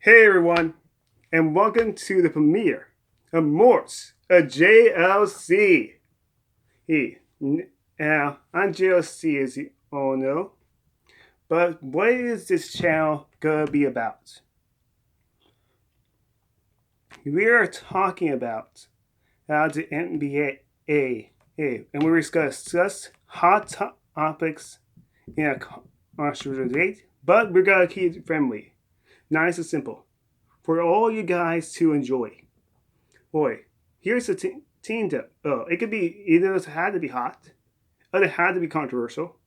Hey everyone, and welcome to the premiere of Moots of JLC. Now, I'm JLC as you all know, but what is this channel gonna be about? We are talking about how the NBA, and we're gonna discuss hot topics in a controversial debate, but we're gonna keep it friendly, nice and simple, for all you guys to enjoy. Boy, here's the team tip. It could be either it had to be hot, or it had to be controversial.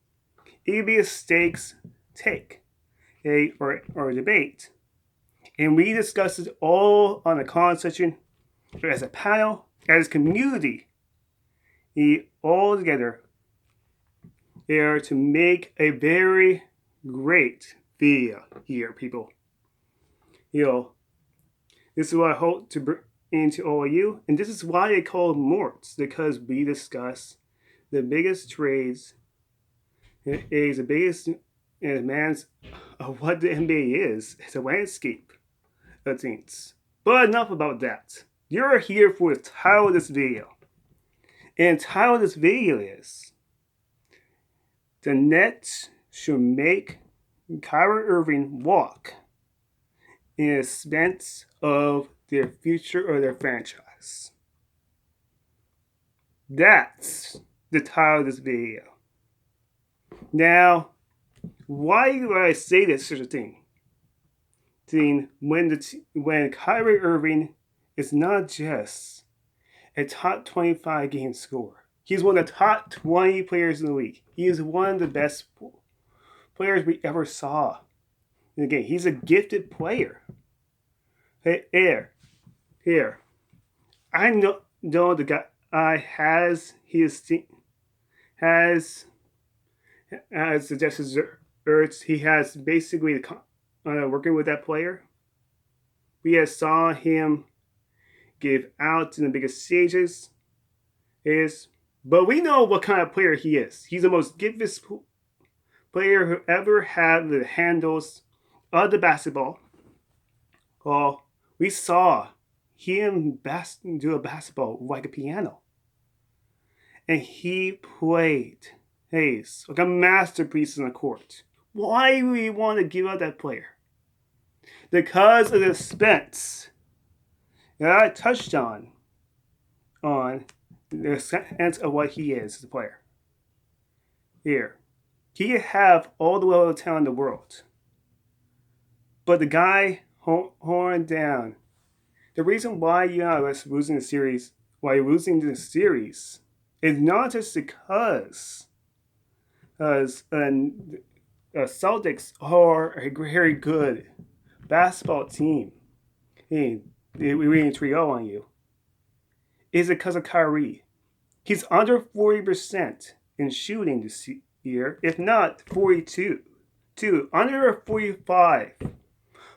It could be a stakes take, or a debate. And we discuss it all on the comment section as a panel, as a community, all together there to make a very great video here, people. This is what I hope to bring into all of you, and this is why they call it Morts, because we discuss the biggest trades, is the biggest demands of what the NBA is. It's a landscape of things. But enough about that. You're here for the title of this video. And the title of this video is The Nets Should Make Kyrie Irving Walk in expense of their future or their franchise. That's the title of this video. Now, why do I say this such a thing? When Kyrie Irving is not just a top 25 game scorer, he's one of the top 20 players in the league. He is one of the best players we ever saw in the game. He's a gifted player. Hey, here. I know the guy has suggested urge. He has basically working with that player. We have saw him give out in the biggest stages. But we know what kind of player he is. He's the most gifted player who ever had the handles of the basketball. Well, we saw him do a basketball like a piano. And he played like a masterpiece on the court. Why do we want to give up that player? Because of the expense that I touched on the expense of what he is as a player. Here, he could have all the level of talent in the world, but the guy horn down. The reason why you're losing the series, is not just because the Celtics are a very good basketball team. We win 3-0 on you. Is it because of Kyrie? He's under 40% in shooting this year, if not 42. Under a 45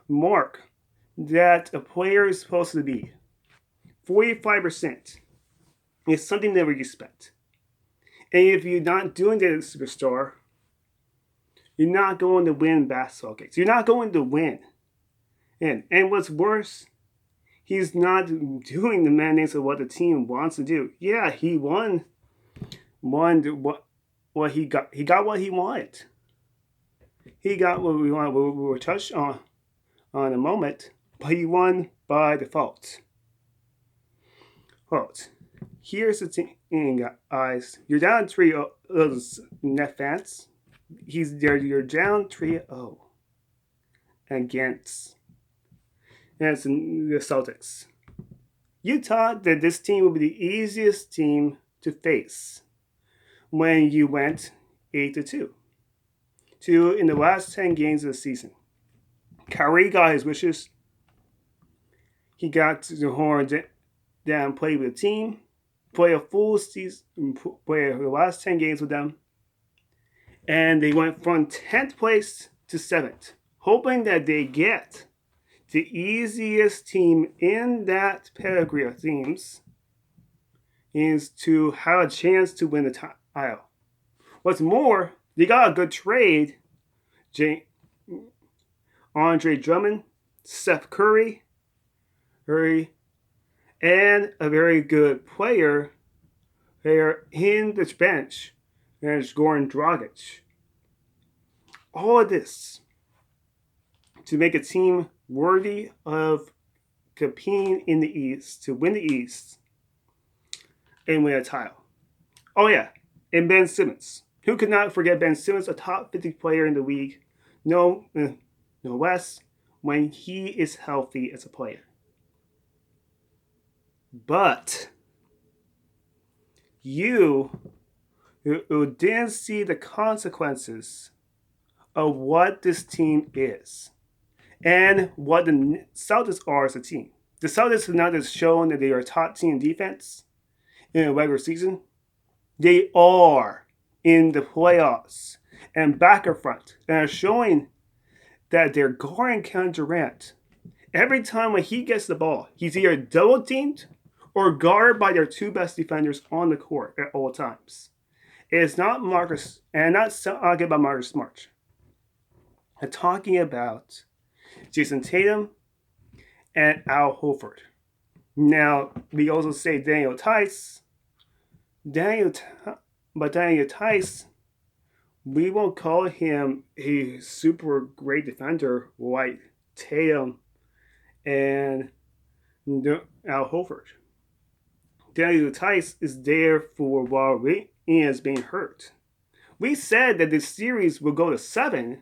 mark that a player is supposed to be. 45% is something that we expect. And if you're not doing that as a superstar, you're not going to win basketball games. You're not going to win. And what's worse, he's not doing the mandates of what the team wants to do. Yeah, he won what he got. He got what he wanted. He got what we wanted. We were touched on a moment, but he won by default. Well, here's the thing, guys. You're down 3-0, net fans. You're down 3-0 against the Celtics. You thought that this team would be the easiest team to face when you went 8-2 in the last 10 games of the season. Kyrie got his wishes. He got the horn down, played with the team, play a full season, play the last 10 games with them, and they went from 10th place to 7th, hoping that they get the easiest team in that pedigree of teams is to have a chance to win the title. What's more, they got a good trade. Andre Drummond Steph Curry, and a very good player there in the bench, and it's Goran Dragic. All of this to make a team worthy of competing in the East, to win the East and win a title. Oh, yeah, and Ben Simmons. Who could not forget Ben Simmons, a top 50 player in the league? No less when he is healthy as a player. But you who didn't see the consequences of what this team is and what the Celtics are as a team. The Celtics have not just shown that they are a top team defense in the regular season. They are in the playoffs and back and front and are showing that they're guarding Kevin Durant. Every time when he gets the ball, he's either double teamed or guarded by their two best defenders on the court at all times. It's not Marcus, and not talking about Marcus Smart. I'm talking about Jason Tatum and Al Horford. Now, we also say Daniel Tice. But Daniel Tice, we won't call him a super great defender like Tatum and Al Horford. Daniel Tice is there for while Ian's being hurt. We said that the series will go to 7,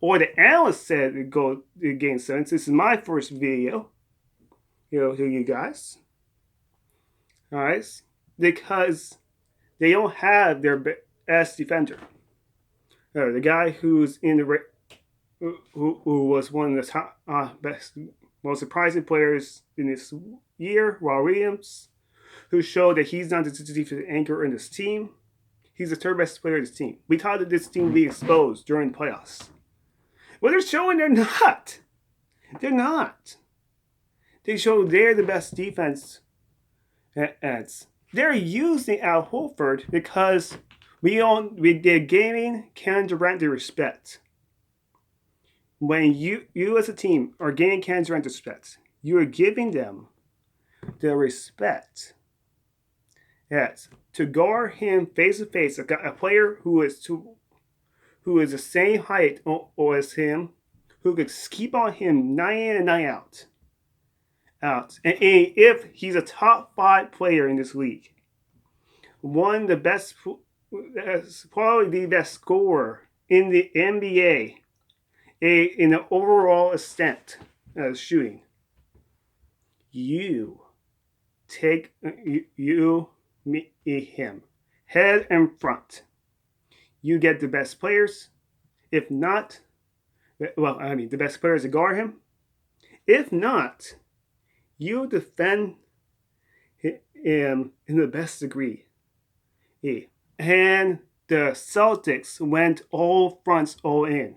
or the analyst said it would go to game 7. This is my first video, to you guys. All right, because they don't have their best defender. The guy who's in the who was one of the top best, most surprising players in this year, Rob Williams, who showed that he's not the defensive anchor in this team. He's the third best player in this team. We thought that this team would be exposed during the playoffs. Well, they're showing they're not. They're not. They show they're the best defense. They're using Al Horford because they're giving Kevin Durant the respect. When you as a team are giving Kevin Durant the respect, you are giving them the respect. Yes, to guard him face to face, a player who is the same height or as him, who could keep on him night in and night out. And if he's a top 5 player in this league, one of the best, probably the best scorer in the NBA, in the overall extent of shooting, you take him head and front. You get the best players. If not, the best players to guard him. If not, you defend him in the best degree. And the Celtics went all fronts, all in.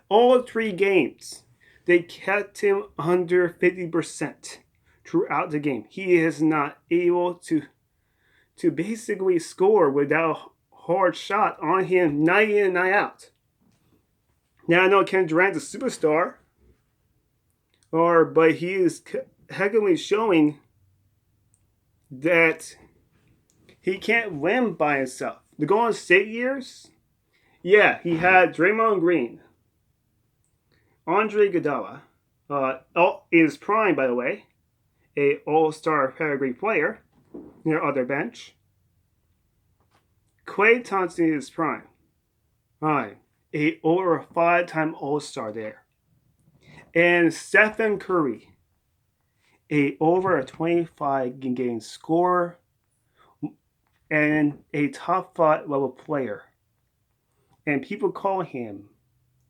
All 3 games, they kept him under 50% throughout the game. He is not able to basically score without a hard shot on him night in and night out. Now I know Kevin Durant's a superstar, but he is heavily showing that he can't win by himself. The Golden State years, yeah, he had Draymond Green, Andre Iguodala, in his prime, by the way, a all-star pedigree player near other bench. Klay Thompson in his prime, over a 5-time all-star there. And Stephen Curry, over a 25-game scorer and a top 5 level player. And people call him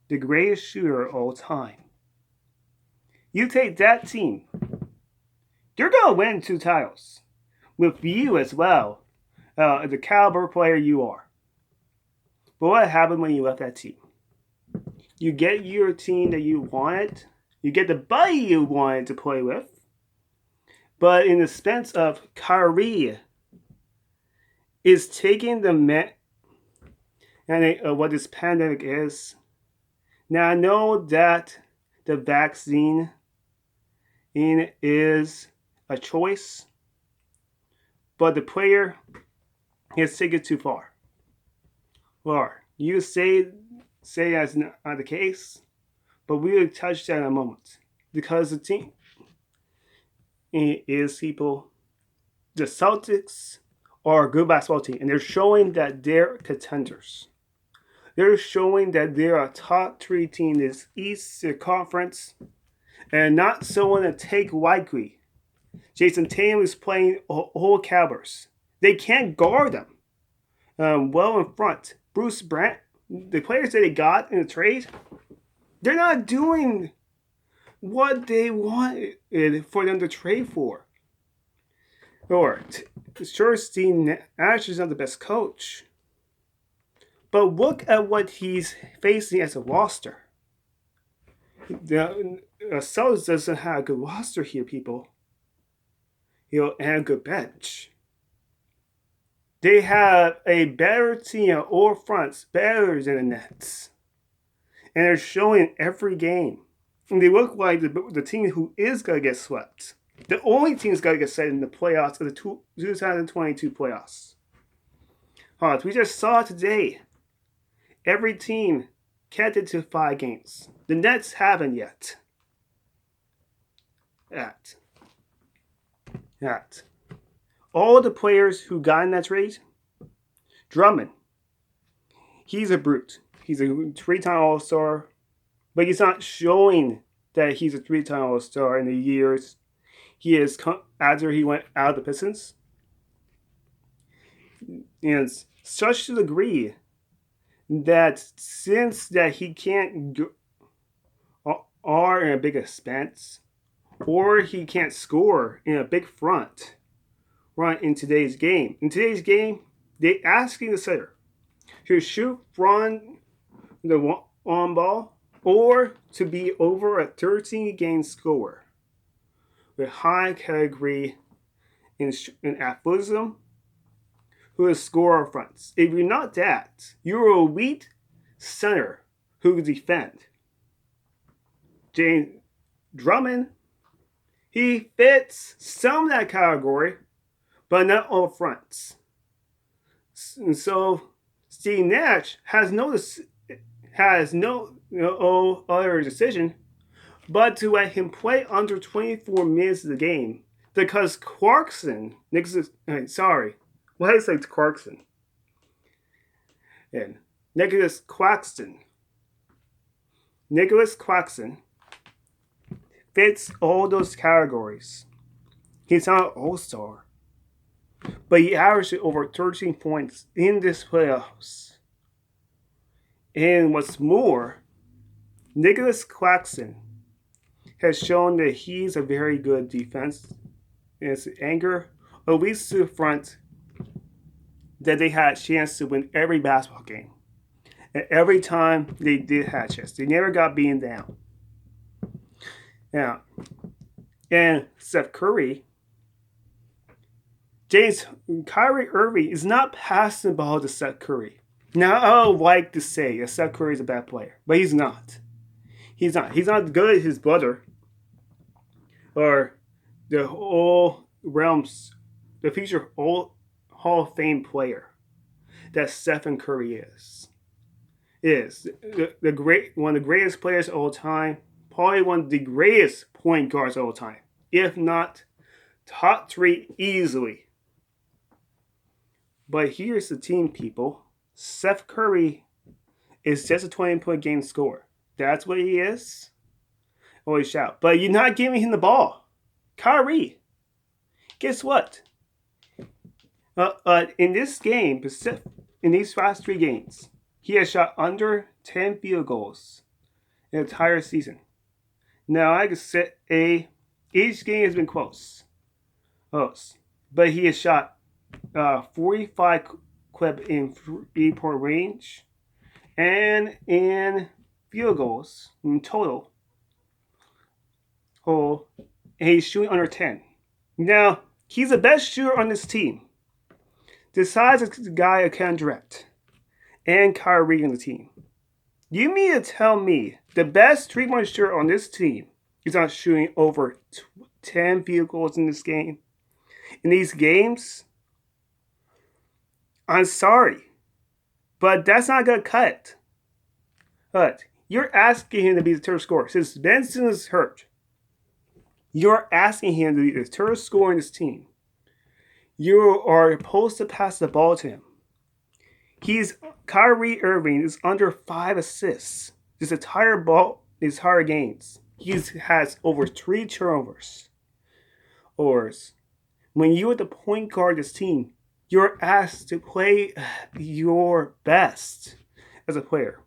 the greatest shooter of all time. You take that team, you're going to win 2 titles. With you as well, the caliber player you are. But what happened when you left that team? You get your team that you wanted. You get the buddy you wanted to play with. But in the sense of Kyrie is taking the what this pandemic is. Now I know that the vaccine is a choice, but the player has taken it too far. Or you say that's not the case, but we will touch that in a moment because the team is people. The Celtics are a good basketball team, and they're showing that they're contenders. They're showing that they're a top 3 team in this Eastern Conference, and not someone to take lightly. Jason Tatum is playing whole calibers. They can't guard them well in front. Bruce Brant, the players that they got in the trade, they're not doing what they wanted for them to trade for. Or, sure, Steve Nash is not the best coach, but look at what he's facing as a roster. The Celtics doesn't have a good roster here, people. And a good bench. They have a better team on all fronts, better than the Nets. And they're showing every game. And they look like the team who is going to get swept. The only team that's going to get set in the playoffs of the 2022 playoffs. We just saw today. Every team can't get to 5 games. The Nets haven't yet. All the players who got in that trade, Drummond, he's a brute. He's a 3-time All-Star, but he's not showing that he's a 3-time All-Star in the years he is after he went out of the Pistons. And such to the degree that since that he can't are in a big expense, or he can't score in a big front run in today's game. In today's game, they asking the setter to shoot from the on ball or to be over a 13-game scorer with high category in athleticism who is scorer fronts. If you're not that, you're a elite center who can defend. James Drummond, he fits some of that category, but not all fronts. And so Steve Nash has no other decision but to let him play under 24 minutes of the game because Clarkson, Nicholas Claxton fits all those categories. He's not an all-star, but he averaged over 13 points in this playoffs. And what's more, Nicholas Claxton has shown that he's a very good defense in his anger, at least to the front, that they had a chance to win every basketball game. And every time they did have a chance, they never got beaten down. Now, and Steph Curry, Kyrie Irving is not passing the ball to Steph Curry. Now, I would like to say that Steph Curry is a bad player, but he's not. He's not good as his brother or the whole realms, the future Hall of Fame player that Stephen Curry is. One of the greatest players of all time, probably one of the greatest point guards of all time, if not top 3 easily. But here's the team, people. Steph Curry is just a 20-point game scorer. That's what he is. Always shout. But you're not giving him the ball. Kyrie, guess what? In this game, in these last 3 games, he has shot under 10 field goals in the entire season. Now, I could say each game has been close. But he has shot 45 clip in 3-point range and in field goals in total. And he's shooting under 10. Now, he's the best shooter on this team. Besides the guy of Ken Durant and Kyrie on the team. You mean to tell me the best three-point shooter on this team is not shooting over 10 field goals in this game? In these games? I'm sorry, but that's not going to cut. But you're asking him to be the third scorer. Since Benson is hurt, you're asking him to be the third scorer in this team. You are supposed to pass the ball to him. Kyrie Irving is under 5 assists this entire games. He has over 3 turnovers. Or when you're the point guard of this team, you're asked to play your best as a player.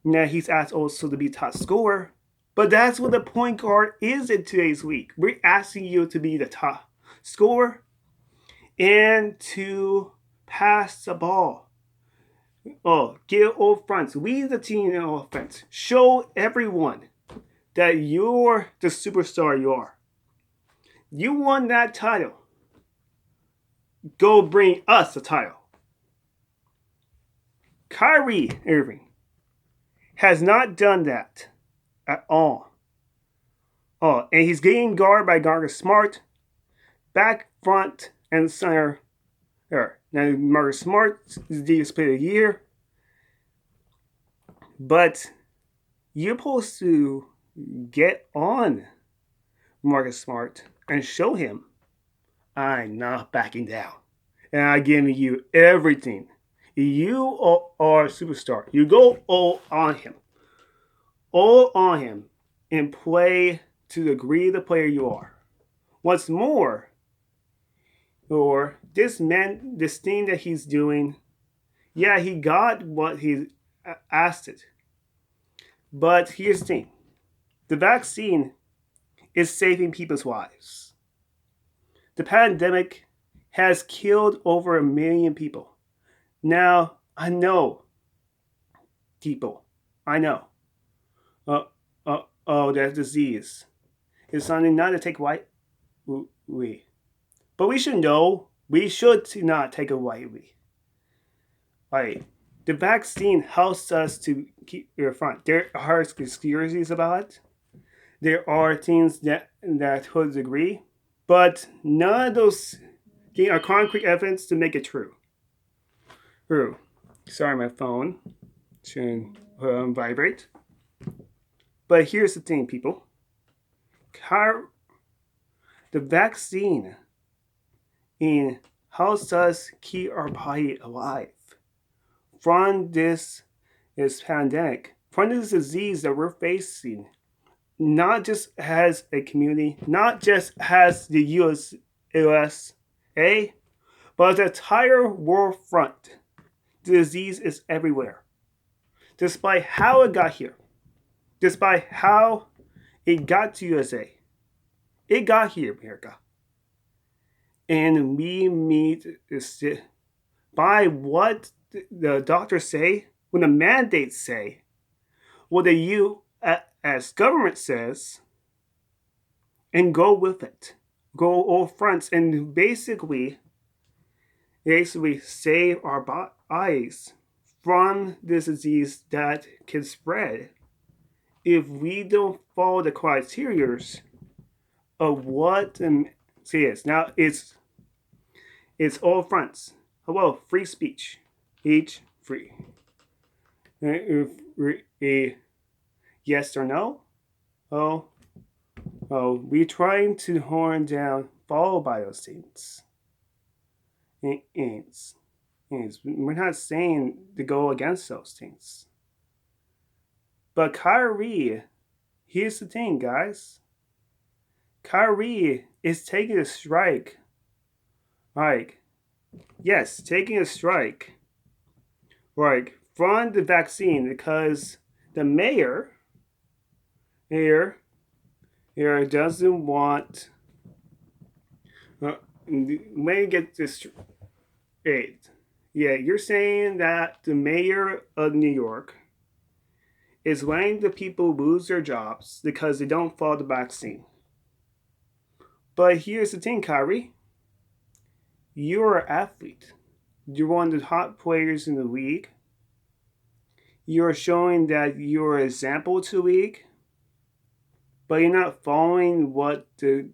Now he's asked also to be top scorer, but that's what the point guard is in today's week. We're asking you to be the top scorer and to pass the ball. Get all fronts. Lead the team in offense. Show everyone that you're the superstar you are. You won that title. Go bring us the title. Kyrie Irving has not done that at all. And he's getting guarded by Marcus Smart, back, front, and center. Now, Marcus Smart is the deepest player of the year. But you're supposed to get on Marcus Smart and show him, I'm not backing down. And I'm giving you everything. You are a superstar. You go all on him. All on him. And play to the degree of the player you are. What's more, or this thing that he's doing, yeah, he got what he asked it. But here's the thing. The vaccine is saving people's lives. The pandemic has killed over 1 million people. Now, I know people. I know. That disease is something not to take lightly. But we should know we should not take it lightly. Right. The vaccine helps us to keep your front. There are conspiracies about it. There are things that would agree, but none of those are concrete evidence to make it true. Sorry, my phone shouldn't vibrate. But here's the thing, people. The vaccine helps us keep our body alive from this pandemic, from this disease that we're facing, not just as a community, not just as the USA, but the entire world front. The disease is everywhere. Despite how it got here, despite how it got to USA, it got here, America. And we need to sit by what the doctors say, when the mandates say, what the U.S. government says, and go with it. Go all fronts and basically save our bodies from this disease that can spread if we don't follow the criteria of what it is. Now, it's all fronts. Hello, free speech. Each free. Yes or no? We're trying to horn down follow Bioscenes. We're not saying to go against those things. But Kyrie, here's the thing, guys. Kyrie is taking a strike. Taking a strike. From the vaccine because the mayor doesn't want. Let me get this straight. Yeah, you're saying that the mayor of New York is letting the people lose their jobs because they don't follow the vaccine. But here's the thing, Kyrie. You're an athlete. You're one of the top players in the league. you're showing that you're an example to the league, but you're not following what the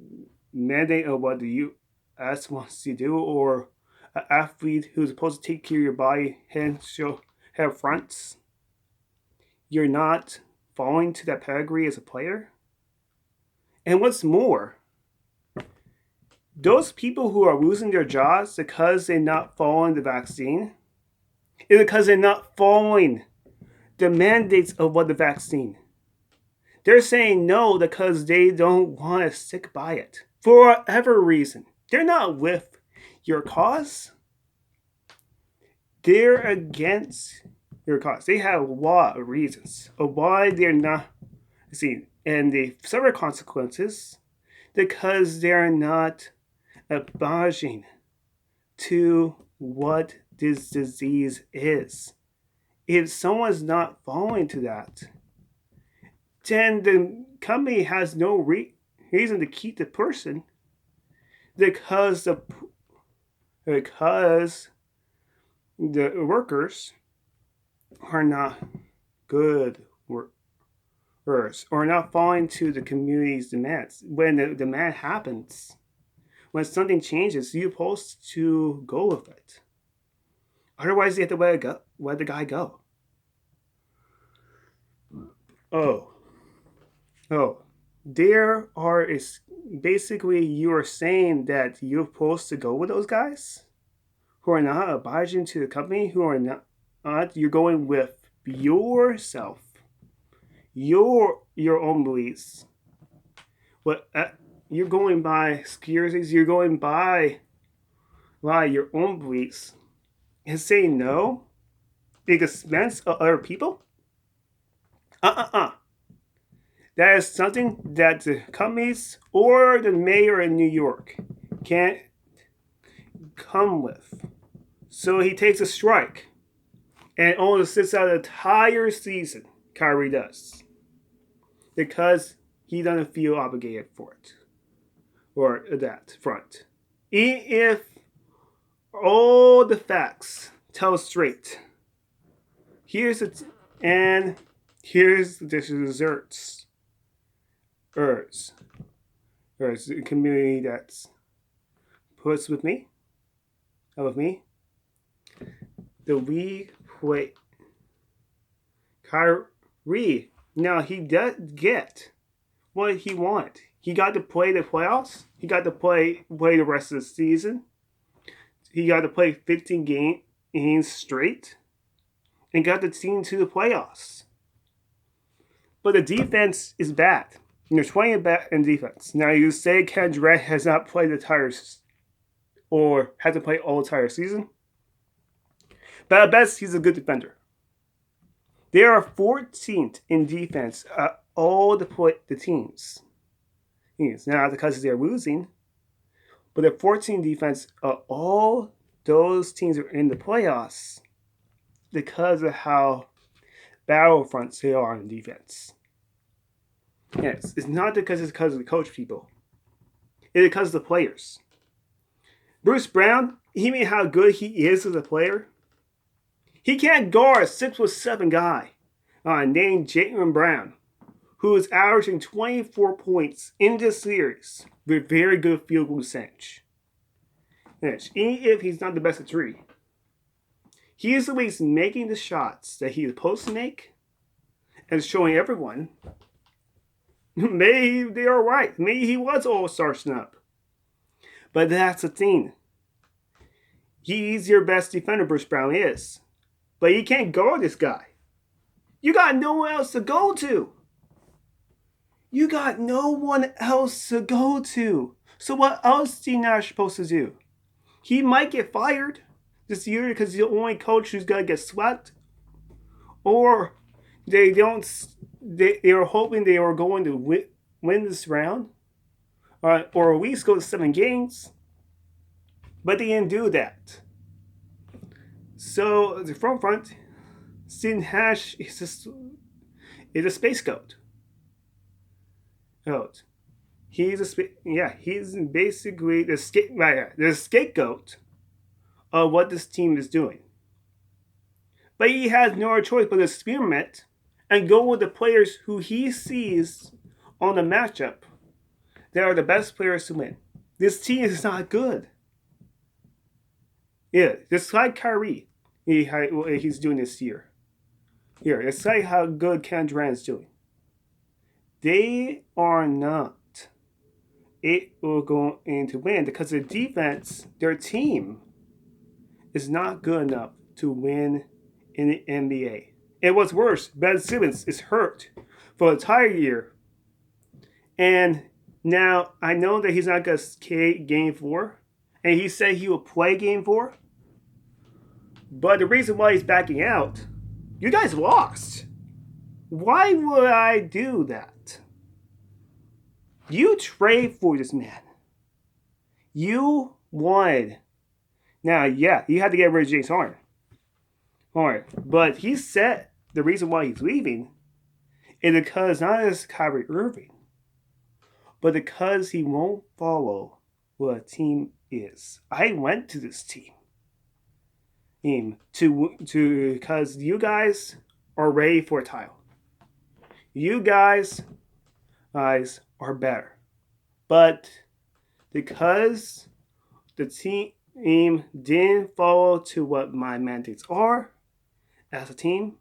mandate of what the U.S. wants to do, or an athlete who's supposed to take care of your body and show have fronts. You're not falling to that pedigree as a player. And what's more, those people who are losing their jobs because they're not following the vaccine is because they're not following the mandates of what the vaccine. They're saying no because they don't want to stick by it for whatever reason. They're not with your cause. They're against your cause. They have a lot of reasons of why they're not seen, and the several consequences because they're not abiding to what this disease is. If someone's not following to that, then the company has no reason to keep the person because the workers are not good workers or not falling to the community's demands. When the demand happens, when something changes, you're supposed to go with it. Otherwise, you have to let the guy go. Oh. There are basically you are saying that you're supposed to go with those guys who are not abiding to the company, who are not. You're going with yourself, your own beliefs. What you're going by securities, you're going by your own beliefs, and saying no at the expense of other people. That is something that the companies or the mayor in New York can't come with. So he takes a strike and only sits out the entire season. Kyrie does. Because he doesn't feel obligated for it. Or that front. Even if all the facts tell straight. Here's the desserts. There's a community that's puts with me. The league play Kyrie. Now he does get what he wanted. He got to play the playoffs. He got to play the rest of the season. He got to play 15 games straight, and got the team to the playoffs. But the defense is bad. And they're 20 back in defense. Now you say Ken Durant has not played the entire or had to play all the entire season. But at best, he's a good defender. They are 14th in defense at all the teams. It's not because they're losing, but they're 14th defense at all those teams are in the playoffs because of how battlefronts they are in defense. Yes, it's not because of the coach people. It's because of the players. Bruce Brown, even how good he is as a player, he can't guard a 6'7" guy named Jaylen Brown, who is averaging 24 points in this series with very good field goal percentage. Yes, even if he's not the best at three, he is at least making the shots that he is supposed to make and showing everyone. Maybe they are right. Maybe he was all-star snub. But that's the thing. He's your best defender, Bruce Brown is. But you can't guard this guy. You got no one else to go to. So what else is he not supposed to do? He might get fired this year because he's the only coach who's going to get swept. Or they are hoping they are going to win this round. Or at least go to 7 games. But they didn't do that. So the front, Steve Nash is a space goat. He's basically the scapegoat of what this team is doing. But he has no choice but to experiment and go with the players who he sees on the matchup that are the best players to win. This team is not good. Yeah, just like Kyrie, he's doing this year. Here, it's like how good Ken Durant's doing. They are not going to win because their defense, their team, is not good enough to win in the NBA. And what's worse, Ben Simmons is hurt for the entire year. And now I know that he's not going to skate Game 4. And he said he will play Game 4. But the reason why he's backing out, you guys lost. Why would I do that? You trade for this man. You wanted. Now, yeah, you had to get rid of James Harden. Alright, but he said the reason why he's leaving is because not as Kyrie Irving, but because he won't follow what a team is. I went to this team because you guys are ready for a title. You guys are better. But because the team didn't follow to what my mandates are as a team,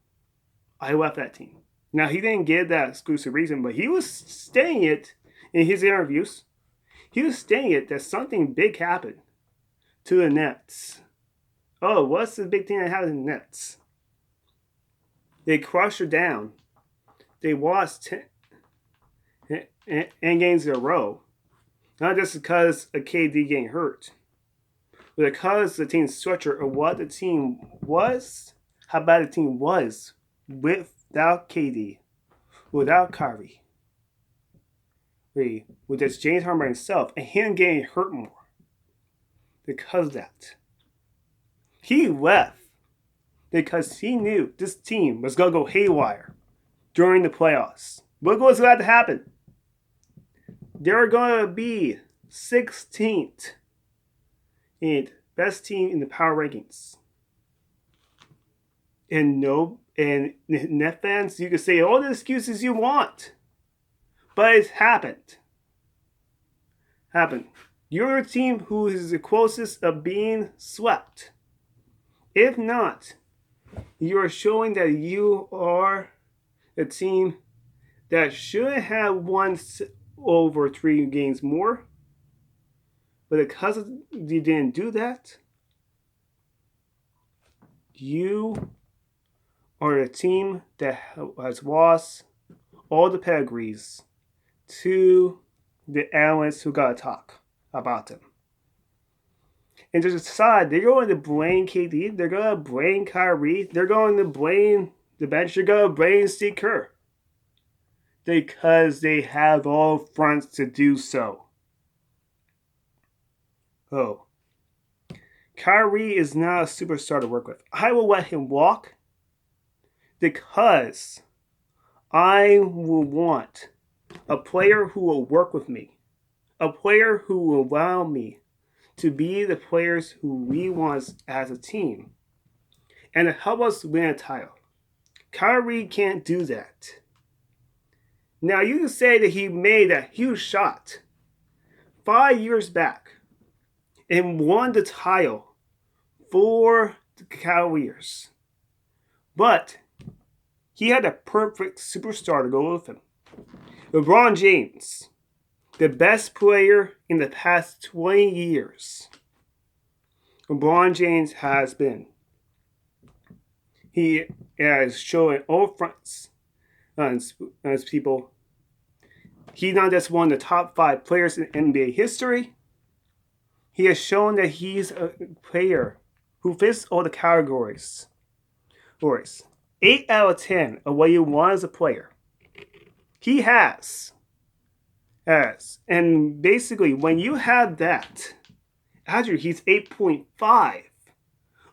I left that team. Now, he didn't give that exclusive reason, but he was saying it in his interviews. He was saying it that something big happened to the Nets. Oh, what's the big thing that happened to the Nets? They crushed her down. They lost 10 games in a row. Not just because of KD getting hurt, but because the team's structure of what the team was, how bad the team was without KD, without Kyrie, with just James Harden by himself, and him getting hurt more. Because of that, he left because he knew this team was going to go haywire during the playoffs. Look what's about to happen. They're going to be 16th and best team in the power rankings. And Net fans, you can say all the excuses you want, but it's happened. You're a team who is the closest of being swept. If not, you are showing that you are a team that should have won over 3 games more. But because you didn't do that, you are a team that has lost all the pedigrees to the analysts who got to talk about them. And to decide, they're going to blame KD, they're going to blame Kyrie, they're going to blame the bench, they're going to blame Steve Kerr. Because they have all fronts to do so. Oh. Kyrie is not a superstar to work with. I will let him walk because I will want a player who will work with me. A player who will allow me to be the players who we want as a team. And to help us win a title. Kyrie can't do that. Now, you can say that he made a huge shot 5 years back and won the title for the Cavaliers. But he had a perfect superstar to go with him. LeBron James, the best player in the past 20 years. LeBron James has been. He has shown all fronts as people. He's not just one of the top 5 players in NBA history. He has shown that he's a player who fits all the categories. 8 out of 10 of what you want as a player. He has. And basically, when you have that, actually, he's 8.5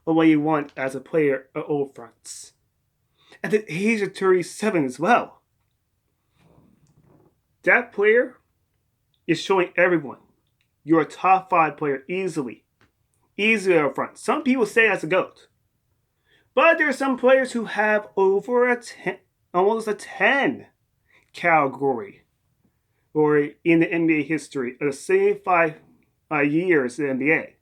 of what you want as a player at all fronts. At the age of 37 as well. That player is showing everyone you're a top 5 player easily. Easily up front. Some people say that's a GOAT. But there's some players who have over almost a 10 category, or in the NBA history, of the same 5 years in the NBA.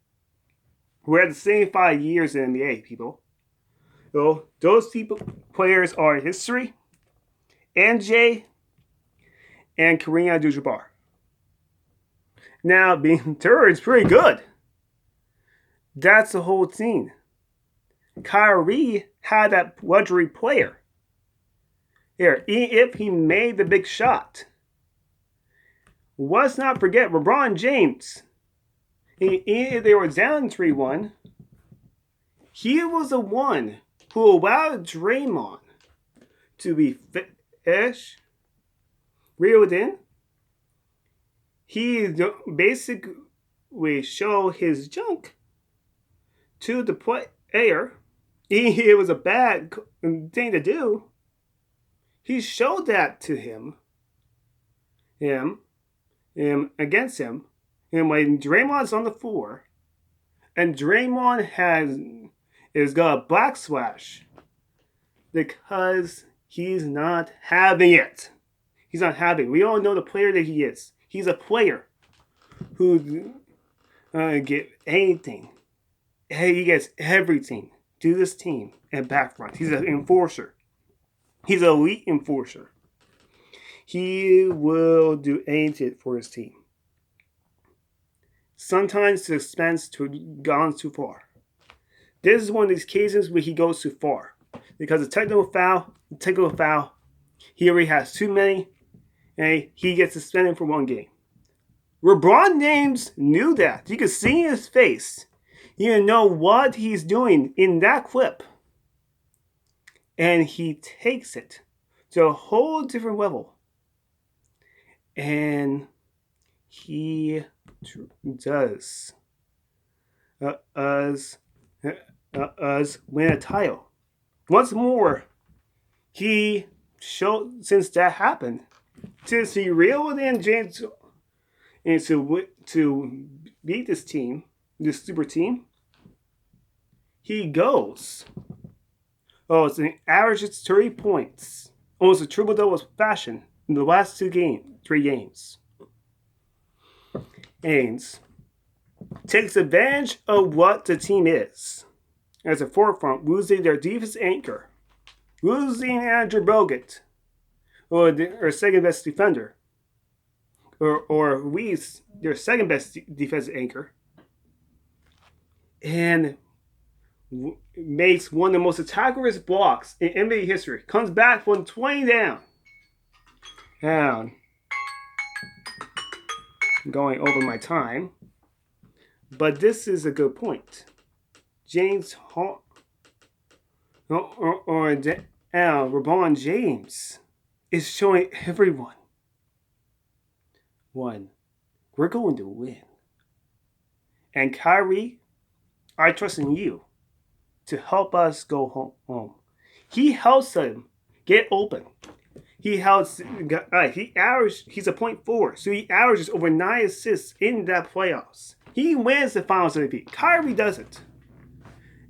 We're at the same 5 years in the NBA, people. So those players are in history, MJ and Kareem Abdul-Jabbar. Now, being third is pretty good. That's the whole team. Kyrie had that luxury player. Here, if he made the big shot. Let's not forget LeBron James. If they were down 3-1, he was the one who allowed Draymond to be reeled in. He basically showed his junk to the player. It was a bad thing to do. He showed that to him against him. And when Draymond's on the floor, and Draymond is got a black slash because he's not having it. He's not having it. We all know the player that he is. He's a player who get anything. He gets everything to this team and back front. He's an enforcer. He's an elite enforcer. He will do anything for his team. Sometimes the expense gone too far. This is one of these cases where he goes too far. Because of technical foul, he already has too many, and he gets suspended for 1 game. LeBron James knew that. You could see in his face. You didn't know what he's doing in that clip. And he takes it to a whole different level. And he does us win a title. Once more, he showed, since that happened, since he reeled in James and to beat this team, this super team, he goes. It's an average of 30 points. Almost a triple-double fashion in the last 3 games. Ains takes advantage of what the team is. As a forefront, losing their defense anchor. Losing Andrew Bogut, or their second best defender. Or Ruiz, their second best defensive anchor. And makes one of the most attackerist blocks in NBA history. Comes back from 20 down. Going over my time. But this is a good point. James LeBron James is showing everyone. We're going to win. And Kyrie, I trust in you to help us go home. He helps them get open. He's a 0.4, so he averages over 9 assists in that playoffs. He wins the Finals MVP. Kyrie doesn't.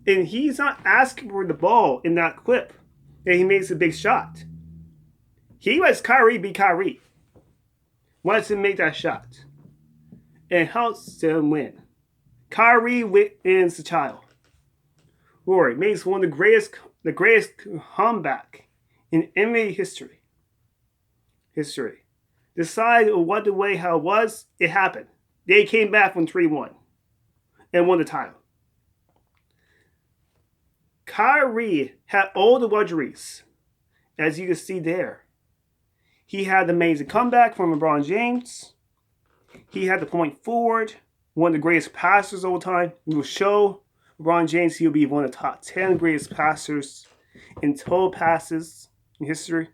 And he's not asking for the ball in that clip. And he makes a big shot. He lets Kyrie be Kyrie. Wants to make that shot. And helps them win. Kyrie wins the title. Rory makes one of the greatest comeback in NBA history. Decide what the way how it was, it happened. They came back from 3-1 and won the title. Kyrie had all the luxuries, as you can see there. He had the amazing comeback from LeBron James. He had the point forward, one of the greatest passers of all time. We will show LeBron James he'll be one of the top 10 greatest passers in total passes in history.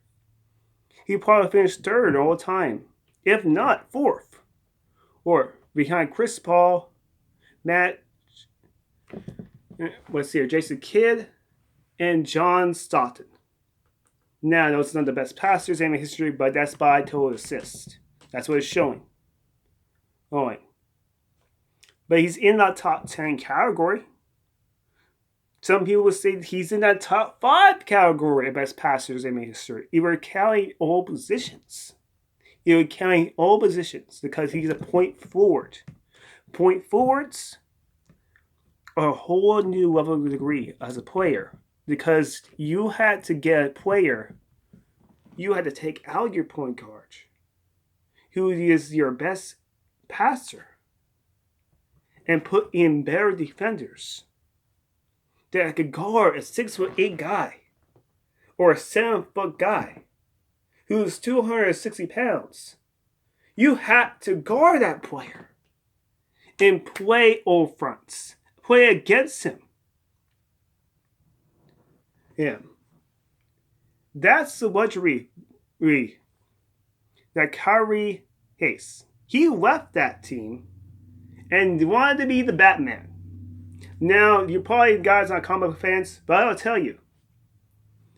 He probably finished third all time, if not fourth, or behind Chris Paul, Jason Kidd, and John Stockton. Now, those are not the best passers in history, but that's by total assist. That's what it's showing. All right. But he's in that top 10 category. Some people would say he's in that top 5 category of best passers in history. Even counting all positions. Counting all positions because he's a point forward. Point forwards are a whole new level of degree as a player because you had to get a player. You had to take out your point guard, who is your best passer, and put in better defenders that could guard a 6'8" guy or a 7-foot guy who's 260 pounds. You had to guard that player and play old fronts, play against him. Yeah. That's the luxury that Kyrie has. He left that team and wanted to be the Batman. Now, you're probably guys not comic book fans, but I'll tell you,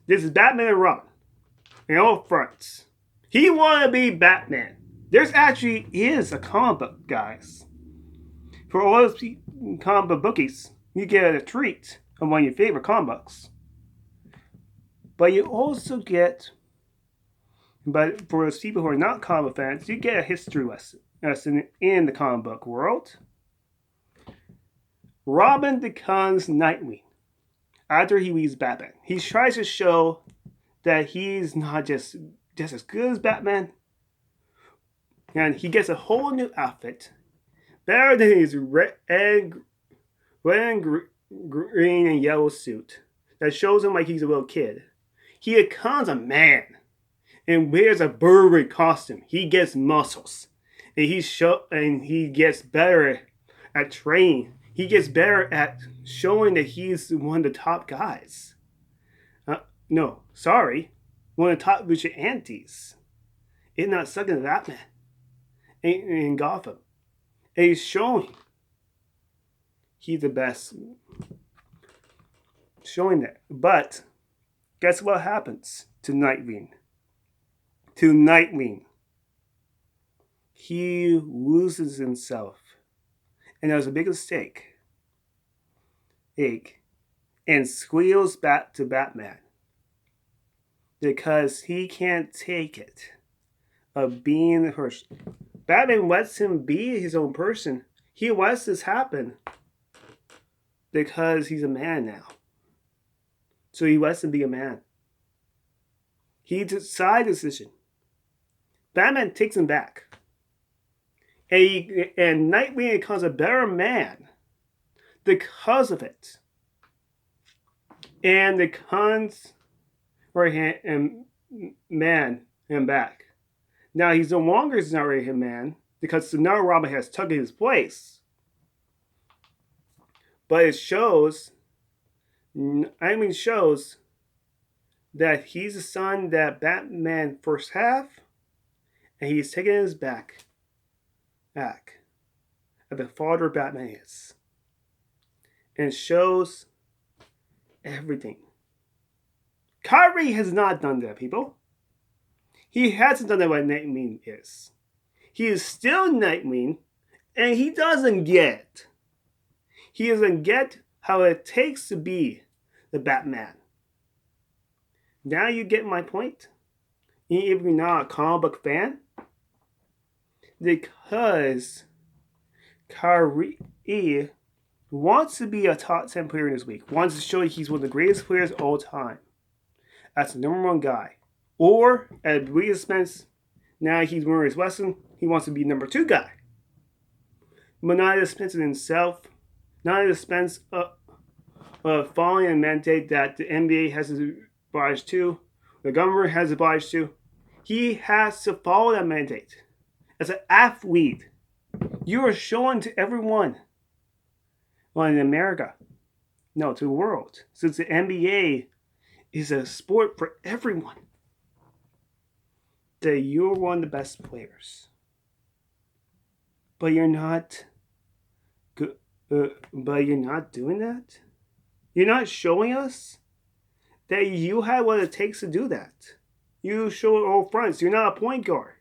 this is Batman and Robin in all fronts. He wanted to be Batman. There's actually is a comic book, guys. For all those comic book bookies, you get a treat of one of your favorite comic books. But you also get, but for those people who are not comic fans, you get a history lesson in the comic book world. Robin becomes Nightwing after he leaves Batman. He tries to show that he's not just as good as Batman, and he gets a whole new outfit, better than his red and green and yellow suit that shows him like he's a little kid. He becomes a man and wears a Burberry costume. He gets muscles, and he gets better at training. He gets better at showing that he's one of the top guys. One of the top vigilantes. It's not second to Batman in Gotham. And he's showing he's the best. Showing that. But guess what happens to Nightwing? He loses himself. And there's a big mistake. And squeals back to Batman. Because he can't take it of being the person. Batman lets him be his own person. He lets this happen because he's a man now. So he lets him be a man. He decides decision. Batman takes him back. And Nightwing becomes a better man because of it. And becomes right-hand man him back. Now he's no longer his right-hand man because now Robin has taken his place. But it shows that he's the son that Batman first have, and he's taking his back. And the father Batman is. And shows everything. Kyrie has not done that, people. He hasn't done that what Nightwing is. He is still Nightwing, and he doesn't get. He doesn't get how it takes to be the Batman. Now you get my point? Even if you're not a comic book fan. Because Kyrie wants to be a top 10 player in this week. Wants to show he's one of the greatest players of all time. That's the number one guy. Or, at Bree's expense, now he's wearing his Wesson, he wants to be number 2 guy. But not at the expense of himself. Not at the expense of following a mandate that the NBA has obliged to. The government has obliged to. He has to follow that mandate. As an athlete, you are showing to everyone, well, in America, no, to the world, since the NBA is a sport for everyone, that you're one of the best players. But you're not good. But you're not doing that. You're not showing us that you have what it takes to do that. You show all fronts. You're not a point guard.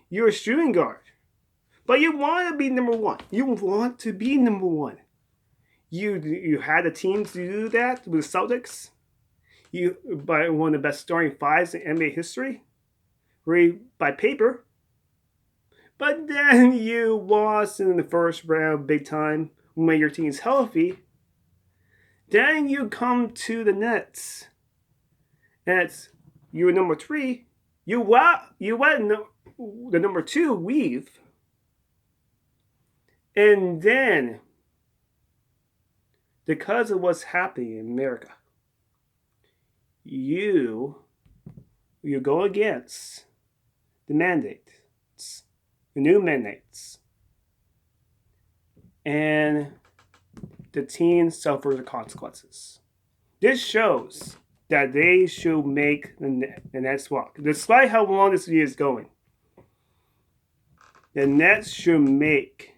You're a shooting guard. But you want to be number 1. You want to be number 1. You had a team to do that with the Celtics. You by one of the best starting fives in NBA history, really by paper. But then you lost in the first round big time when your team's healthy. Then you come to the Nets. Nets, you're number 3. You let the number 2 leave. And then, because of what's happening in America, you go against the mandates, the new mandates, and the team suffers the consequences. This shows that they should make the Nets walk. Despite how long this year is going, the Nets should make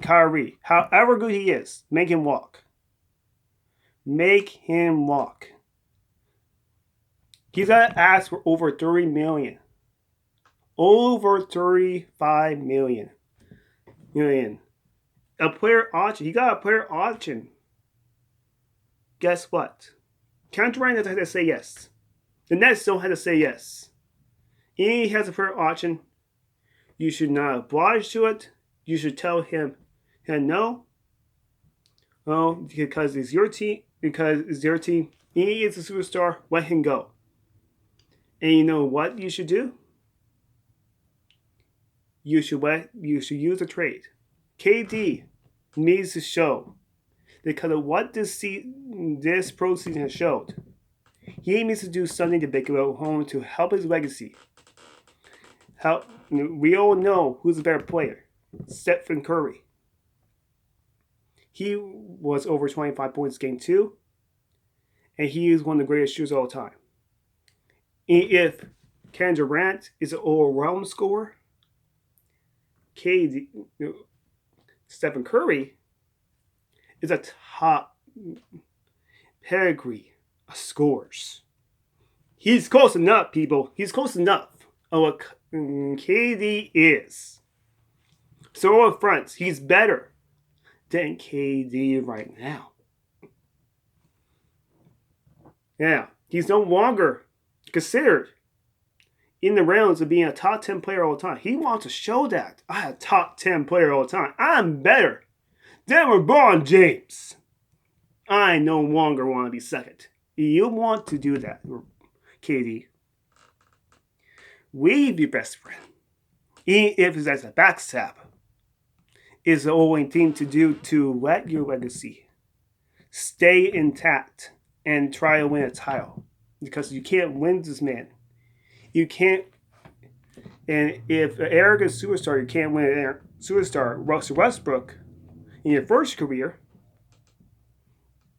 Kyrie, however good he is, make him walk. Make him walk. He's gonna ask for over $30 million. Over $35 million. A player option. He got a player option. Guess what? Countering doesn't have to say yes. The Nets don't have to say yes. He has a player option. You should not oblige to it. You should tell him no. Oh, because it's your team. Because it's your team. He is a superstar. Let him go. And you know what you should do? You should use a trade. KD needs to show, because of what this pro season has showed, he needs to do something to make it home to help his legacy. We all know who's a better player. Stephen Curry. He was over 25 points game 2, and he is one of the greatest shooters of all time. And if Kevin Durant is an overwhelming scorer, Stephen Curry is a top pedigree of scorers. He's close enough, people. He's close enough of what KD is. So up front, he's better than KD right now. Yeah, he's no longer considered in the rounds of being a top 10 player all the time. He wants to show that I'm a top 10 player all the time. I'm better than LeBron James. I no longer want to be second. You want to do that, KD. Leave your best friend. Even if it's as a backstab, is the only thing to do to let your legacy stay intact and try to win a title. Because you can't win this man. You can't. And if an arrogant superstar, you can't win an superstar, Russell Westbrook, in your first career,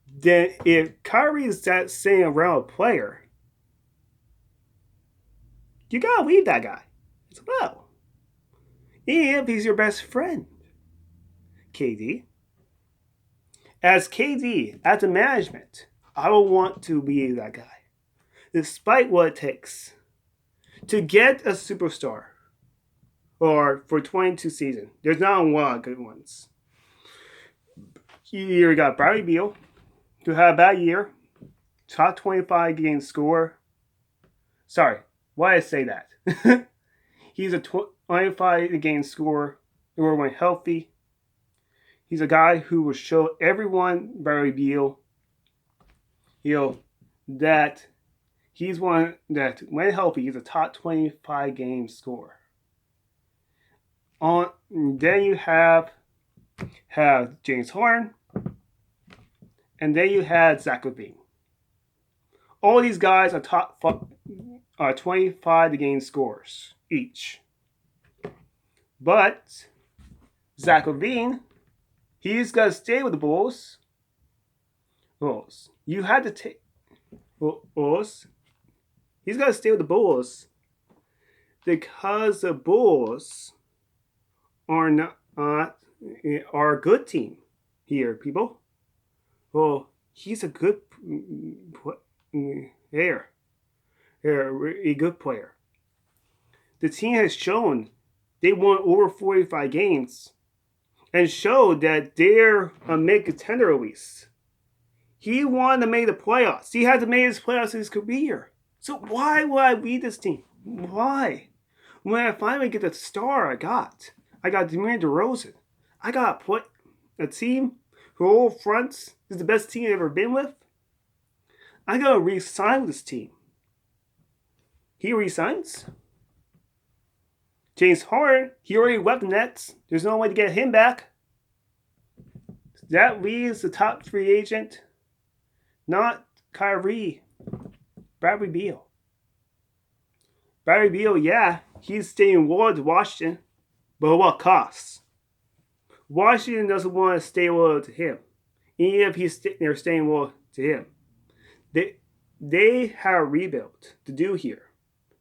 then if Kyrie is that same around player, you gotta leave that guy as well. Even if he's your best friend. KD. As KD, as a management, I will want to be that guy. Despite what it takes to get a superstar, or for 22 seasons, there's not a lot of good ones. You got Bradley Beal, who had a bad year, top 25 game scorer. Sorry, why did I say that? He's a 25 game scorer when healthy. He's a guy who will show everyone, Bradley Beal, that he's one that, when healthy, he's a top 25 game scorer. Then you have James Harden, and then you had Zach LaVine. All these guys are top 25 game scorers each. But Zach LaVine, he's got to stay with the Bulls. You had to take Bulls. He's got to stay with the Bulls because the Bulls are a good team here, people. Well, he's a good player. A good player. The team has shown they won over 45 games and show that they're a mid-contender at least. He wanted to make the playoffs. He had to make his playoffs in his career. So why would I lead this team? Why? When I finally get the star I got DeMar DeRozan. I got a team who all fronts is the best team I've ever been with. I gotta re-sign this team. He resigns. James Harden, he already left the Nets. There's no way to get him back. That leaves the top free agent, not Kyrie, Bradley Beal. Bradley Beal, yeah, he's staying loyal to Washington, but at what cost? Washington doesn't want to stay loyal to him, even if they're staying loyal to him. They have a rebuild to do here.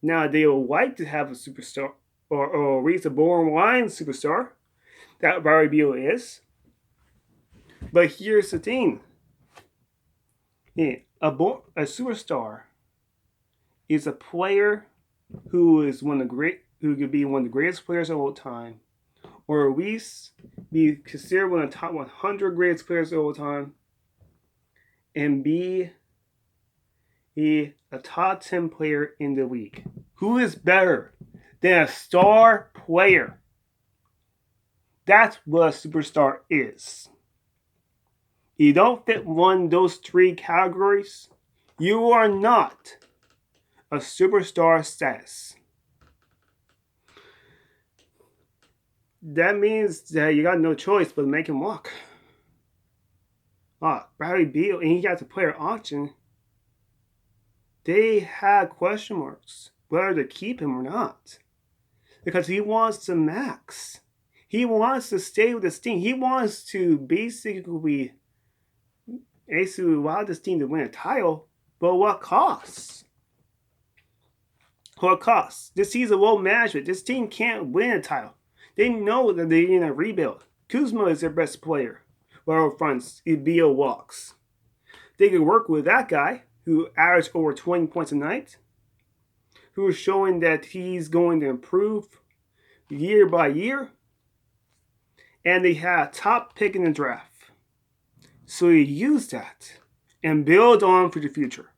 Now, they would like to have a superstar, or at least a borderline superstar, that Bradley Beal is. But here's the thing. A superstar is a player who could be one of the greatest players of all time, or at least be considered one of the top 100 greatest players of all time, and be a top 10 player in the league. Who is better than a star player? That's what a superstar is. You don't fit one of those three categories, you are not a superstar status. That means that you got no choice but to make him walk. Bradley Beal, and he got the player auction. They had question marks whether to keep him or not, because he wants the max. He wants to stay with this team. He wants to basically allow this team to win a title, but what costs? What costs? This season low management. This team can't win a title. They know that they're in a rebuild. Kuzma is their best player. Well, fronts, Beal walks. They could work with that guy who averaged over 20 points a night, who is showing that he's going to improve year by year, and they had a top pick in the draft. So you use that and build on for the future.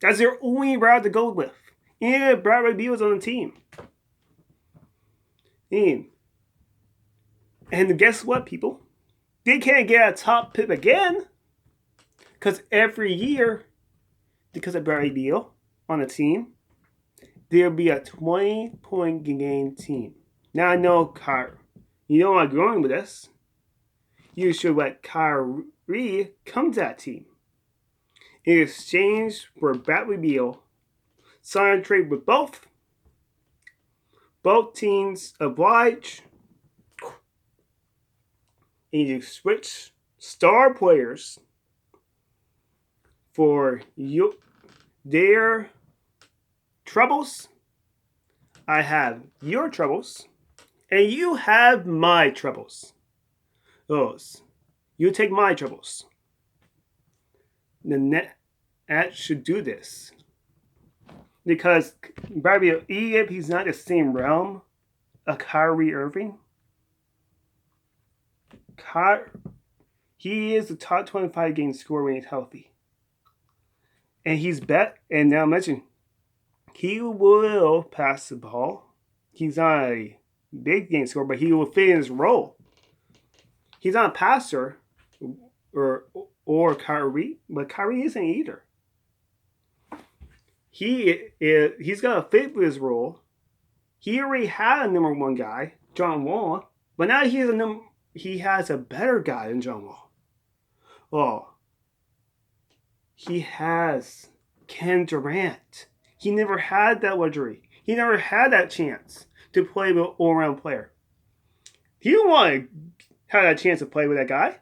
That's their only route to go with. And Bradley Beal was on the team. And guess what, people? They can't get a top pick again. Because every year, because of Bradley Beal on the team, there'll be a 20-point game team. Now I know, Kyrie, you know I'm going with this. You should let Kyrie come to that team. In exchange for Bradley Beal, sign a trade with both. Both teams oblige. And you switch star players for their troubles. I have your troubles, and you have my troubles. You take my troubles. The net should do this. Because Bradley, even if he's not the same realm of Kyrie Irving, he is the top 25 game scorer when he's healthy. And and now mention, he will pass the ball. He's not a big game scorer, but he will fit in his role. He's not a passer or Kyrie, but Kyrie isn't either. He's got to fit with his role. He already had a number one guy, John Wall, but now he has a better guy than John Wall. He has Ken Durant. He never had that luxury. He never had that chance to play with an all-around player. He didn't want to have that chance to play with that guy.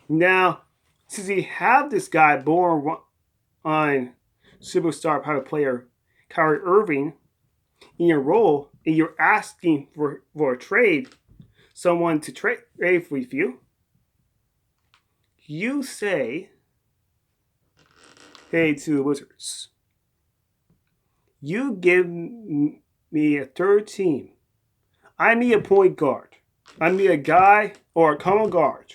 Now, since you have this guy born on superstar power player Kyrie Irving in your role, and you're asking for a trade, someone to trade with you, you say, hey, to the Wizards, you give me a third team. I need a point guard. I need a guy or a common guard,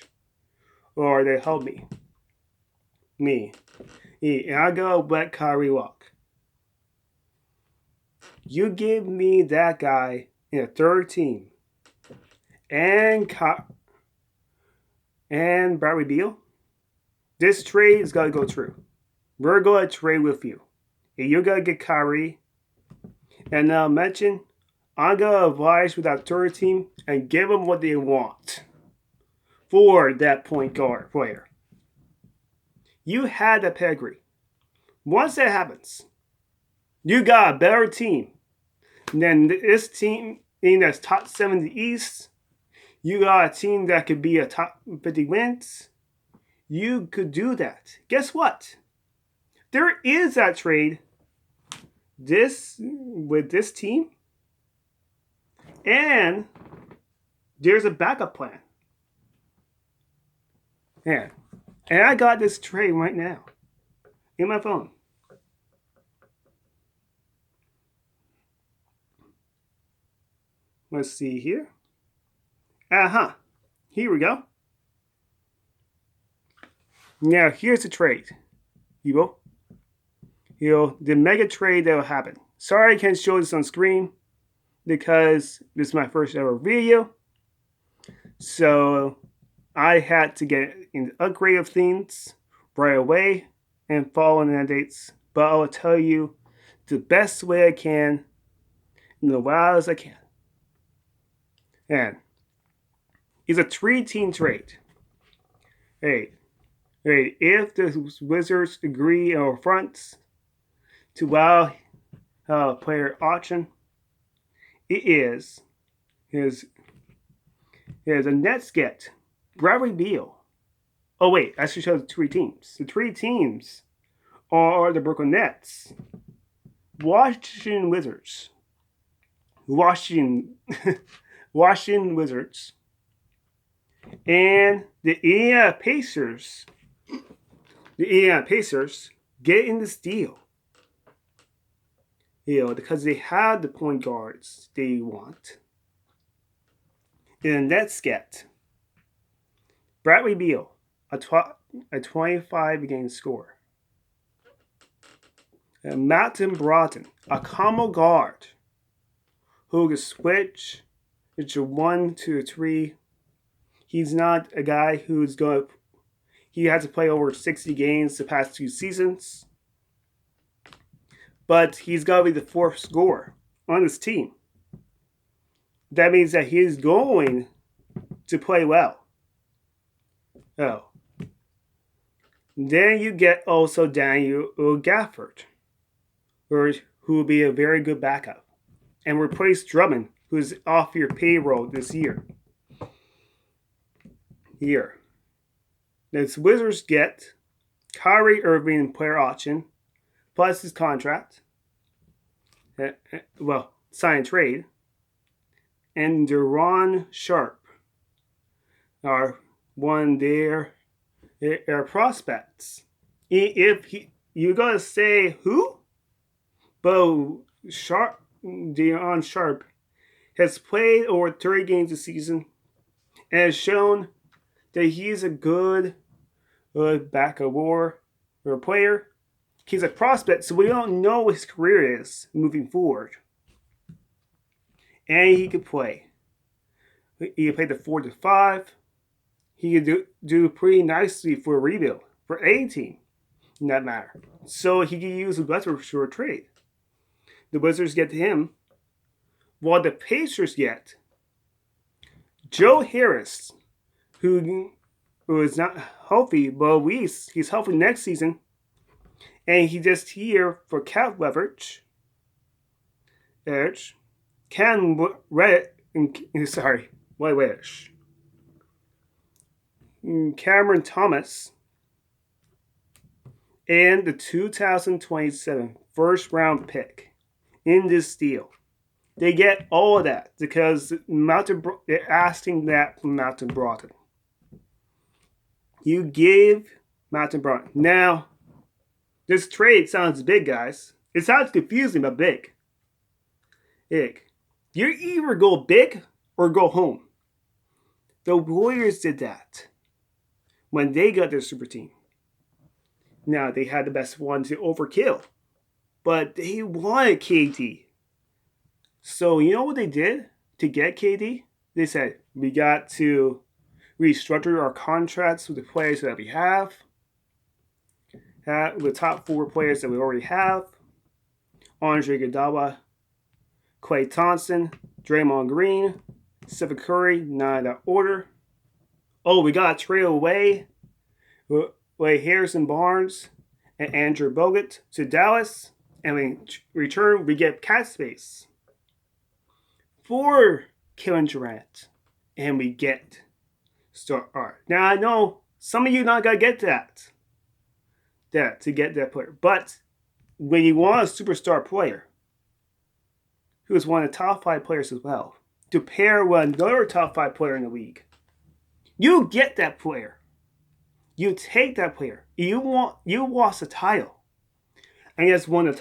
or they help me. Me. And I go let Kyrie walk. You give me that guy in a third team, and Bradley Beal. This trade is gonna go through. We're gonna trade with you, and you're gonna get Kyrie. And now mention, I'm gonna advise with that third team and give them what they want for that point guard player. You had that pedigree. Once that happens, you got a better team than this team in that's top 7 in the East. You got a team that could be a top 50 wins. You could do that. Guess what? There is that trade with this team, and there's a backup plan. Yeah. And I got this trade right now in my phone. Let's see here. Here we go. Now, here's the trade. The mega trade that will happen. Sorry I can't show this on screen because this is my first ever video. So I had to get an upgrade of things right away and follow the dates. But I will tell you the best way I can in the wildest I can. And it's a 3-team trade. Hey, if the Wizards agree or fronts to allow player auction, it is the Nets get Bradley Beal. Oh wait, I should show the 3 teams. The 3 teams are the Brooklyn Nets, Washington Wizards, Washington Wizards, and the Indiana Pacers. The Indiana Pacers get in this deal. Because they have the point guards they want. And the Nets get Bradley Beal, a 25-game scorer. And Malcolm Brogdon, a common guard who can switch into 1 to 3. He's not a guy who's going to... He has to play over 60 games the past 2 seasons. But he's got to be the 4th scorer on this team. That means that he's going to play well. Oh. Then you get also Daniel Gafford, who will be a very good backup. And replace Drummond, who's off your payroll this year. Here. The Wizards get Kyrie Irving player option, plus his contract. Sign and trade. And Deron Sharp are one of their prospects. If you gotta say who? Deron Sharp has played over 30 games this season and has shown that he's a good backup or player. He's a prospect, so we don't know what his career is moving forward. And he could play. He could play the 4 to 5. He could do pretty nicely for a rebuild, for any team, in that matter. So he could use a Wizards for a trade. The Wizards get to him, while the Pacers get Joe Harris, who is not healthy, but at least he's healthy next season. And he just here for cap leverage. Cameron Thomas, and the 2027 first round pick in this deal. They get all of that because they're asking that from Malcolm Brogdon. You give Malcolm Brogdon. Now, this trade sounds big, guys. It sounds confusing, but big. You either go big or go home. The Warriors did that when they got their super team. Now, they had the best one to overkill, but they wanted KD. So, you know what they did to get KD? They said, we got to restructure our contracts with the players that we have, the top 4 players that we already have: Andre Iguodala, Klay Thompson, Draymond Green, Stephen Curry, not in that order. Oh, we got to trade away Harrison Barnes and Andrew Bogut to Dallas, and we return, we get cap space for Kevin Durant, and we get star art. Now, I know some of you not gonna get that to get that player, but when you want a superstar player who is one of the top 5 players as well, to pair with another top 5 player in the league, you get that player. You take that player. You lost a title, and he has one of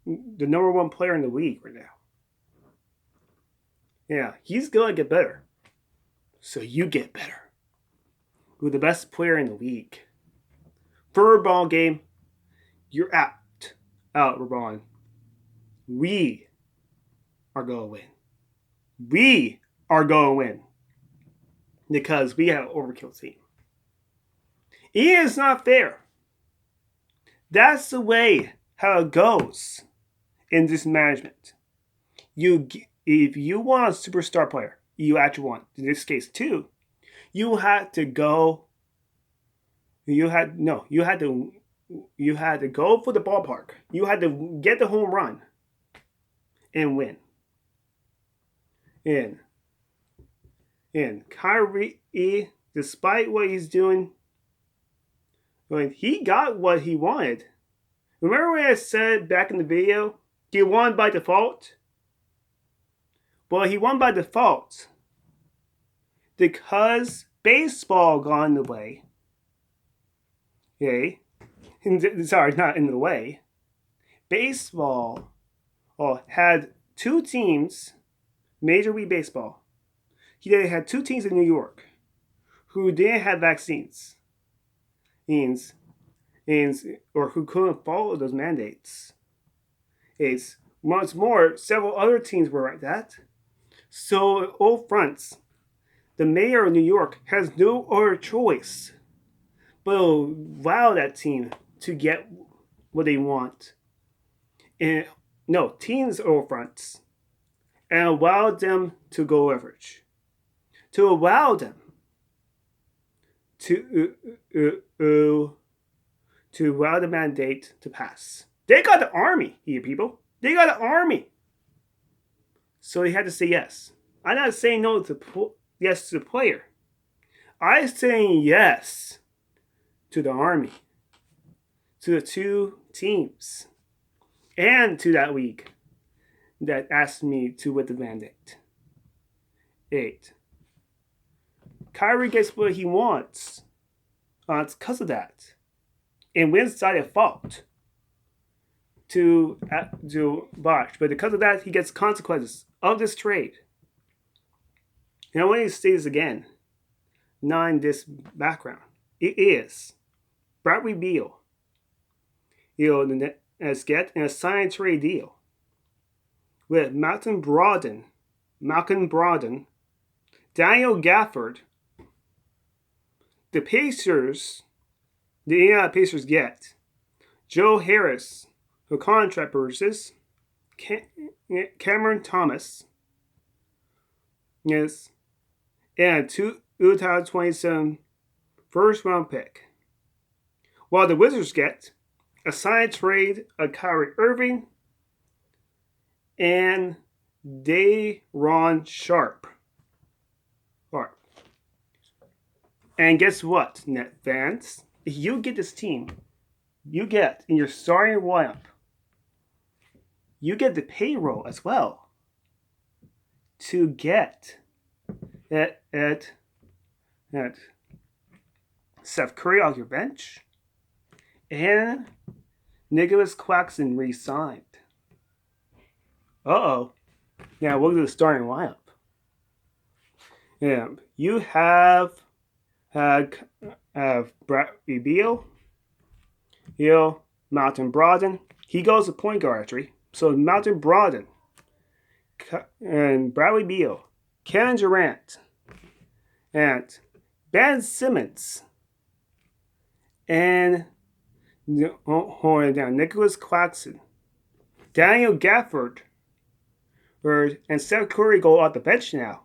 the number 1 player in the league right now. Yeah, he's gonna get better. So you get better with the best player in the league. For a ball game, you're out, LeBron. We are gonna win. We are gonna win because we have an overkill team. It is not fair. That's the way how it goes in this management. If you want a superstar player, you actually want, in this case 2, you had to go. You had to go for the ballpark. You had to get the home run and win. And Kyrie, despite what he's doing, when he got what he wanted. Remember when I said back in the video, he won by default? Well, he won by default because baseball got in the way. Okay? Sorry, not in the way. Baseball had 2 teams, Major League Baseball. They had 2 teams in New York who didn't have vaccines. Or who couldn't follow those mandates. Once more, several other teams were like that. So, all fronts, the mayor of New York has no other choice but allow that team to get what they want. And teams all fronts, and allow them to go leverage. To allow them to allow the mandate to pass. They got the army, you people. They got the army. So they had to say yes. I'm not saying yes to the player. I'm saying yes to the army, to the 2 teams, and to that league that asked me to with the mandate. 8. Kyrie gets what he wants. It's because of that. And wins by default to Bosch. But because of that, he gets consequences of this trade. And I want to say this again, not in this background. It is Bradley Beal, as get an assigned trade deal with Malcolm Brogdon, Daniel Gafford. The Indiana Pacers get Joe Harris for contract purchases, Cameron Thomas, yes, and 2027 first round pick. While the Wizards get a signed trade of Kyrie Irving and Day'Ron Sharpe. And guess what, net fans? If you get this team, you get in your starting lineup, you get the payroll as well to get at Steph Curry off your bench and Nicholas Claxton re-signed. Now look at the starting lineup. You have Bradley Beal, Mountain Broaden. He goes to point guard actually. So Mountain Broaden and Bradley Beal, Kevin Durant, and Ben Simmons, and hold it down, Nicholas Claxton, Daniel Gafford, and Steph Curry go off the bench now.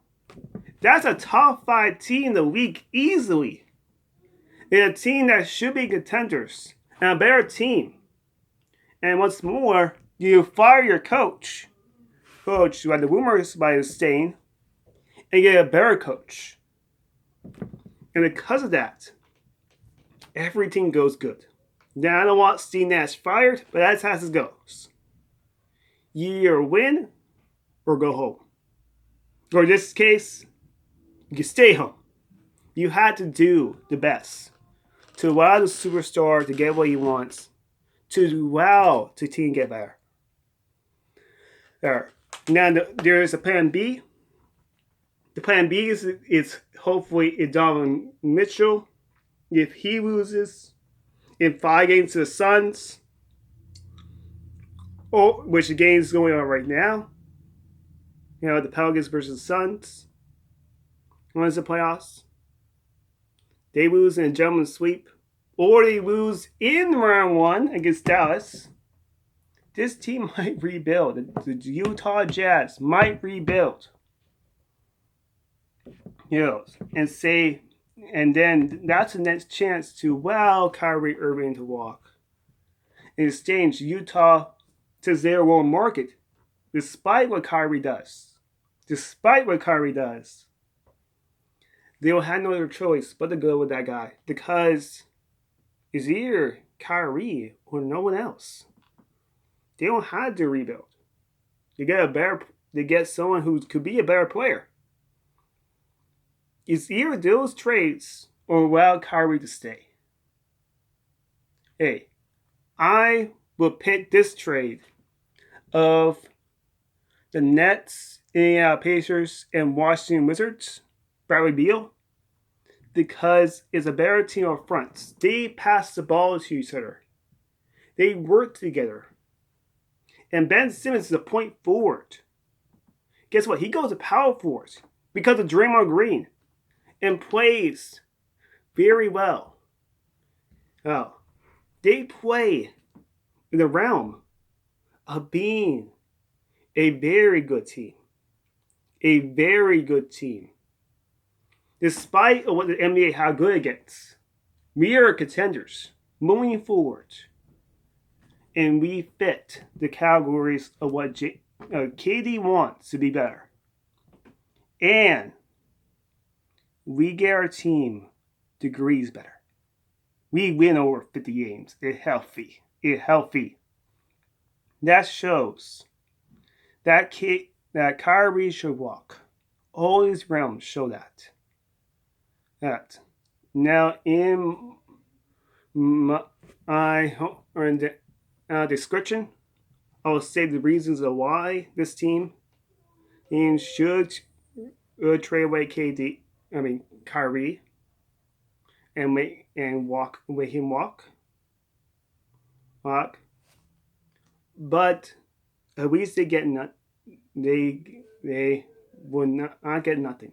That's a top 5 team in the league easily. It's a team that should be contenders and a better team. And what's more, you fire your coach by the rumors by staying, and get a better coach. And because of that, everything goes good. Now I don't want Steve Nash fired, but that's how it goes. You either win or go home. Or in this case, you stay home. You had to do the best to allow the superstar to get what he wants, to allow the team get better. There. Now there is a plan B. The plan B is hopefully Donovan Mitchell. If he loses in 5 games to the Suns, which the game is going on right now, the Pelicans versus the Suns, wins the playoffs. They lose in a gentleman's sweep, or they lose in round 1 against Dallas. This team might rebuild. The Utah Jazz might rebuild. And then that's the next chance to allow Kyrie Irving to walk. In exchange, Utah to their own market, despite what Kyrie does. They will have no other choice but to go with that guy, because it's either Kyrie or no one else. They don't have to rebuild. They get someone who could be a better player. It's either those trades or allow Kyrie to stay. Hey, I will pick this trade of the Nets, Indiana Pacers, and Washington Wizards, Bradley Beal, because it's a better team up front. They pass the ball to each other. They work together. And Ben Simmons is a point forward. Guess what? He goes to power forward because of Draymond Green and plays very well. They play in the realm of being a very good team. A very good team. Despite what the NBA how good it gets, we are contenders moving forward. And we fit the categories of what KD wants to be better. And we get our team degrees better. We win over 50 games. It's healthy. That shows that Kyrie should walk. All these realms show that. Now in my description, I will say the reasons of why this team should trade away Kyrie, and make him walk. But at least they get they will not get nothing.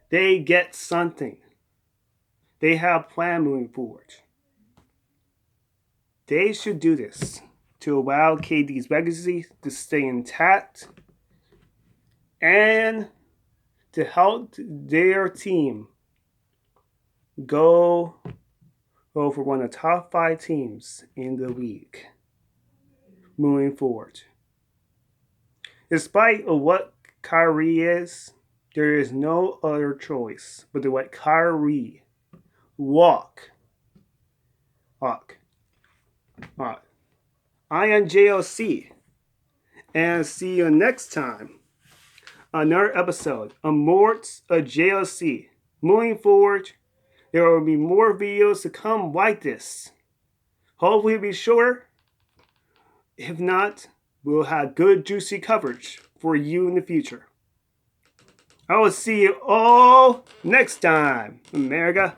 They get something. They have a plan moving forward. They should do this to allow KD's legacy to stay intact and to help their team go for one of the top 5 teams in the league moving forward. Despite what Kyrie is, there is no other choice but to let Kyrie walk. I am JLC, and see you next time. Another episode of Moots of JLC. Moving forward, there will be more videos to come like this. Hopefully it'll be shorter. If not, we'll have good juicy coverage for you in the future. I will see you all next time, America.